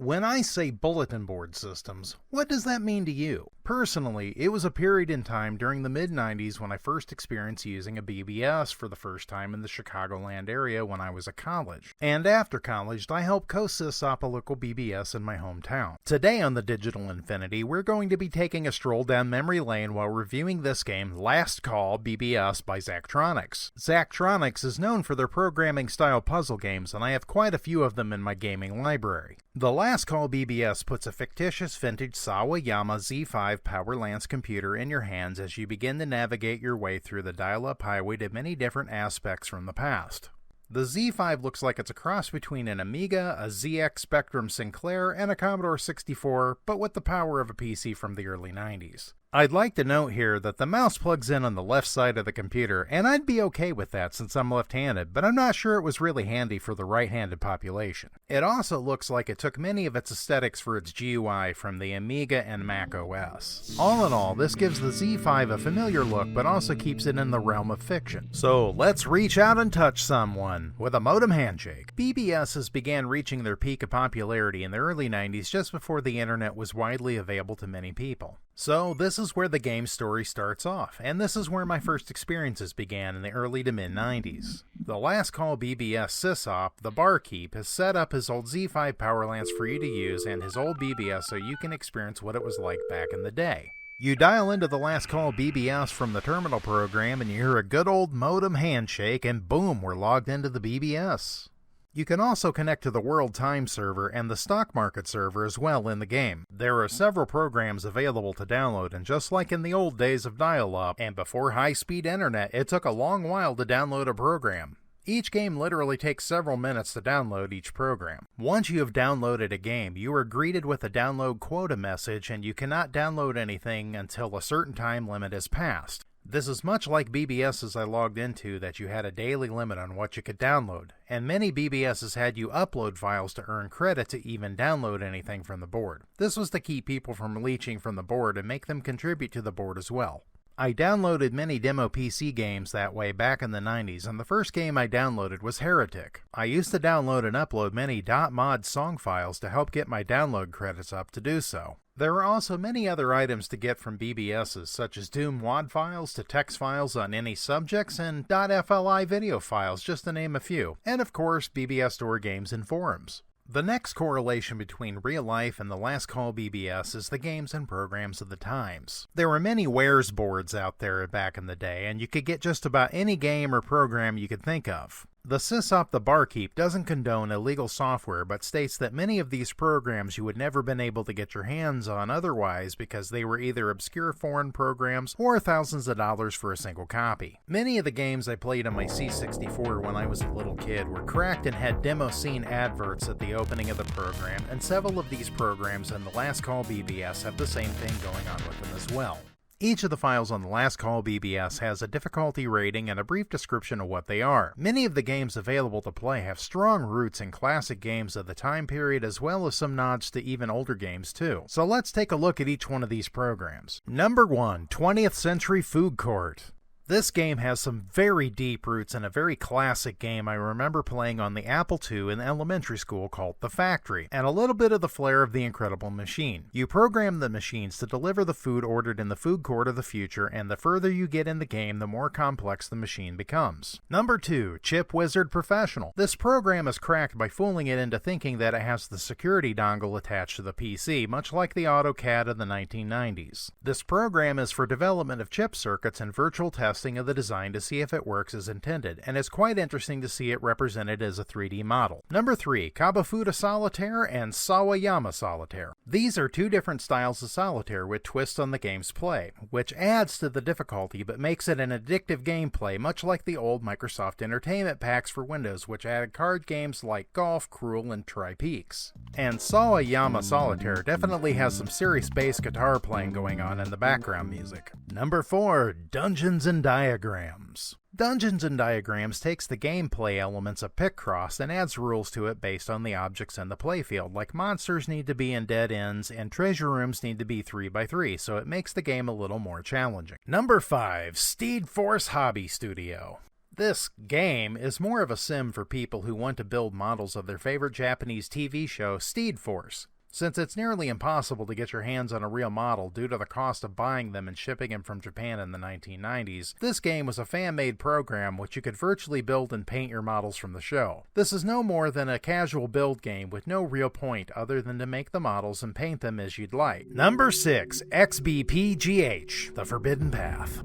When I say bulletin board systems, what does that mean to you? Personally, it was a period in time during the mid-90s when I first experienced using a BBS for the first time in the Chicagoland area when I was at college. And after college, I helped co-sysop a local BBS in my hometown. Today on the Digital Infinity, we're going to be taking a stroll down memory lane while reviewing this game, Last Call BBS by Zachtronics. Zachtronics is known for their programming-style puzzle games, and I have quite a few of them in my gaming library. The Last Call BBS puts a fictitious vintage Sawayama Z5 Power Lance computer in your hands as you begin to navigate your way through the dial-up highway to many different aspects from the past. The Z5 looks like it's a cross between an Amiga, a ZX Spectrum Sinclair, and a Commodore 64, but with the power of a PC from the early 90s. I'd like to note here that the mouse plugs in on the left side of the computer, and I'd be okay with that since I'm left-handed, but I'm not sure it was really handy for the right-handed population. It also looks like it took many of its aesthetics for its GUI from the Amiga and Mac OS. All in all, this gives the Z5 a familiar look, but also keeps it in the realm of fiction. So let's reach out and touch someone with a modem handshake. BBSs began reaching their peak of popularity in the early 90s just before the internet was widely available to many people. So this is where the game's story starts off, and this is where my first experiences began in the early to mid-90s. The Last Call BBS sysop, the barkeep, has set up his old Z5 Power Lance for you to use and his old BBS so you can experience what it was like back in the day. You dial into the Last Call BBS from the terminal program and you hear a good old modem handshake and boom, we're logged into the BBS. You can also connect to the World Time server and the Stock Market server as well in the game. There are several programs available to download, and just like in the old days of dial-up and before high-speed internet, it took a long while to download a program. Each game literally takes several minutes to download each program. Once you have downloaded a game, you are greeted with a download quota message, and you cannot download anything until a certain time limit is passed. This is much like BBSs I logged into that you had a daily limit on what you could download, and many BBSs had you upload files to earn credit to even download anything from the board. This was to keep people from leeching from the board and make them contribute to the board as well. I downloaded many demo PC games that way back in the 90s, and the first game I downloaded was Heretic. I used to download and upload many .mod song files to help get my download credits up to do so. There are also many other items to get from BBSs, such as Doom WAD files to text files on any subjects and .fli video files, just to name a few, and of course BBS store games and forums. The next correlation between real life and the Last Call BBS is the games and programs of the times. There were many wares boards out there back in the day, and you could get just about any game or program you could think of. The sysop the barkeep doesn't condone illegal software, but states that many of these programs you would never been able to get your hands on otherwise because they were either obscure foreign programs or thousands of dollars for a single copy. Many of the games I played on my C64 when I was a little kid were cracked and had demo scene adverts at the opening of the program, and several of these programs in the Last Call BBS have the same thing going on with them as well. Each of the files on the Last Call BBS has a difficulty rating and a brief description of what they are. Many of the games available to play have strong roots in classic games of the time period as well as some nods to even older games too. So let's take a look at each one of these programs. Number 1, 20th Century Food Court. This game has some very deep roots in a very classic game I remember playing on the Apple II in elementary school called The Factory, and a little bit of the flair of The Incredible Machine. You program the machines to deliver the food ordered in the food court of the future, and the further you get in the game, the more complex the machine becomes. Number 2, Chip Wizard Professional. This program is cracked by fooling it into thinking that it has the security dongle attached to the PC, much like the AutoCAD of the 1990s. This program is for development of chip circuits and virtual testing of the design to see if it works as intended, and it's quite interesting to see it represented as a 3D model. Number 3, Kabufuda Solitaire and Sawayama Solitaire. These are two different styles of solitaire with twists on the game's play, which adds to the difficulty but makes it an addictive gameplay, much like the old Microsoft Entertainment Packs for Windows, which added card games like Golf, Cruel, and Tri-Peaks. And Sawayama Solitaire definitely has some serious bass guitar playing going on in the background music. Number 4, Dungeons and Diagrams. Dungeons and Diagrams takes the gameplay elements of Picross and adds rules to it based on the objects in the playfield, like monsters need to be in dead ends and treasure rooms need to be 3x3, so it makes the game a little more challenging. Number 5, Steed Force Hobby Studio. This game is more of a sim for people who want to build models of their favorite Japanese TV show, Steed Force. Since it's nearly impossible to get your hands on a real model due to the cost of buying them and shipping them from Japan in the 1990s, this game was a fan-made program which you could virtually build and paint your models from the show. This is no more than a casual build game with no real point other than to make the models and paint them as you'd like. Number 6. XBPGH, The Forbidden Path.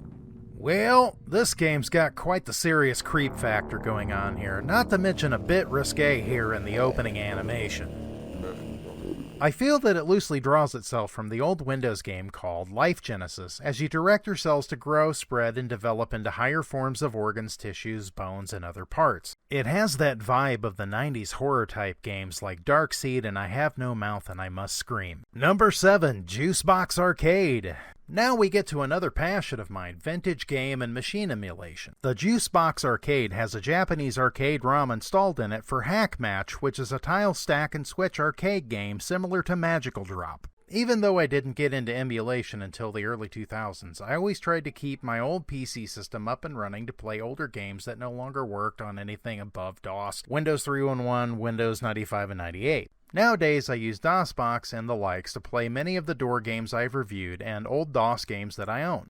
Well, this game's got quite the serious creep factor going on here, not to mention a bit risque here in the opening animation. I feel that it loosely draws itself from the old Windows game called Life Genesis, as you direct your cells to grow, spread, and develop into higher forms of organs, tissues, bones, and other parts. It has that vibe of the 90s horror-type games like Darkseid and I Have No Mouth and I Must Scream. Number 7. Juicebox Arcade. Now we get to another passion of mine, vintage game and machine emulation. The Juicebox Arcade has a Japanese arcade ROM installed in it for Hack Match, which is a tile stack and switch arcade game similar to Magical Drop. Even though I didn't get into emulation until the early 2000s, I always tried to keep my old PC system up and running to play older games that no longer worked on anything above DOS, Windows 3.1, Windows 95 and 98. Nowadays, I use DOSBox and the likes to play many of the door games I've reviewed and old DOS games that I own.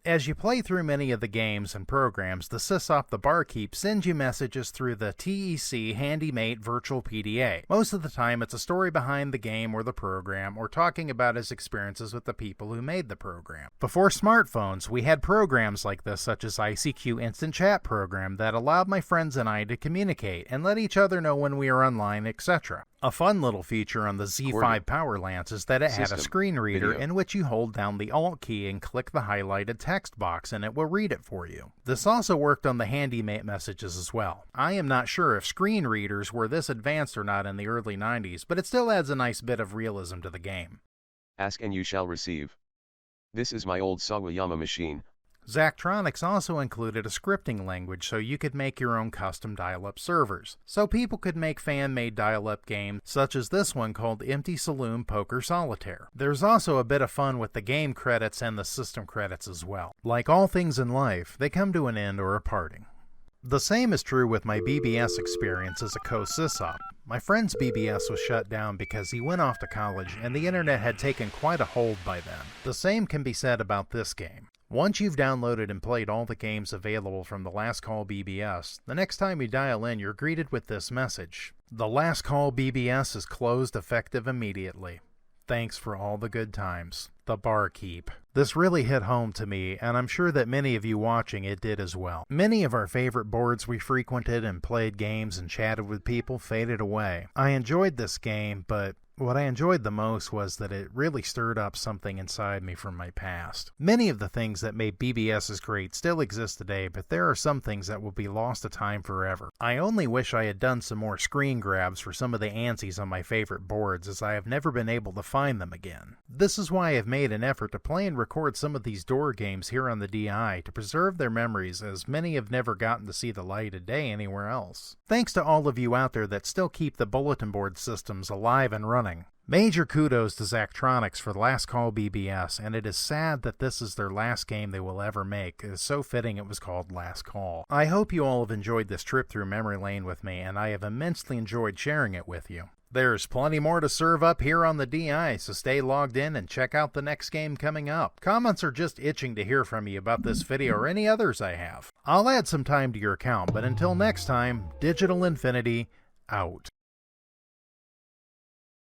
As you play through many of the games and programs, the sysop, the barkeep, sends you messages through the TEC HandyMate Virtual PDA. Most of the time, it's a story behind the game or the program, or talking about his experiences with the people who made the program. Before smartphones, we had programs like this, such as ICQ Instant Chat program, that allowed my friends and I to communicate and let each other know when we were online, etc. A fun little feature on the Z5 Power Lance is that it had a screen reader in which you hold down the Alt key and click the highlighted text box and it will read it for you. This also worked on the HandyMate messages as well. I am not sure if screen readers were this advanced or not in the early 90s, but it still adds a nice bit of realism to the game. Ask and you shall receive. This is my old Sawayama machine. Zachtronics also included a scripting language so you could make your own custom dial-up servers, so people could make fan-made dial-up games such as this one called Empty Saloon Poker Solitaire. There's also a bit of fun with the game credits and the system credits as well. Like all things in life, they come to an end or a parting. The same is true with my BBS experience as a co-sysop. My friend's BBS was shut down because he went off to college and the internet had taken quite a hold by then. The same can be said about this game. Once you've downloaded and played all the games available from the Last Call BBS, the next time you dial in, you're greeted with this message. The Last Call BBS is closed effective immediately. Thanks for all the good times. The Barkeep. This really hit home to me, and I'm sure that many of you watching it did as well. Many of our favorite boards we frequented and played games and chatted with people faded away. I enjoyed this game, but what I enjoyed the most was that it really stirred up something inside me from my past. Many of the things that made BBS's great still exist today, but there are some things that will be lost to time forever. I only wish I had done some more screen grabs for some of the ANSIs on my favorite boards, as I have never been able to find them again. This is why I have made an effort to play and record some of these door games here on the DI to preserve their memories, as many have never gotten to see the light of day anywhere else. Thanks to all of you out there that still keep the Bulletin Board systems alive and running. Major kudos to Zachtronics for the Last Call BBS, and it is sad that this is their last game they will ever make. It is so fitting it was called Last Call. I hope you all have enjoyed this trip through memory lane with me, and I have immensely enjoyed sharing it with you. There's plenty more to serve up here on the DI, so stay logged in and check out the next game coming up. Comments are just itching to hear from you about this video or any others I have. I'll add some time to your account, but until next time, Digital Infinity, out.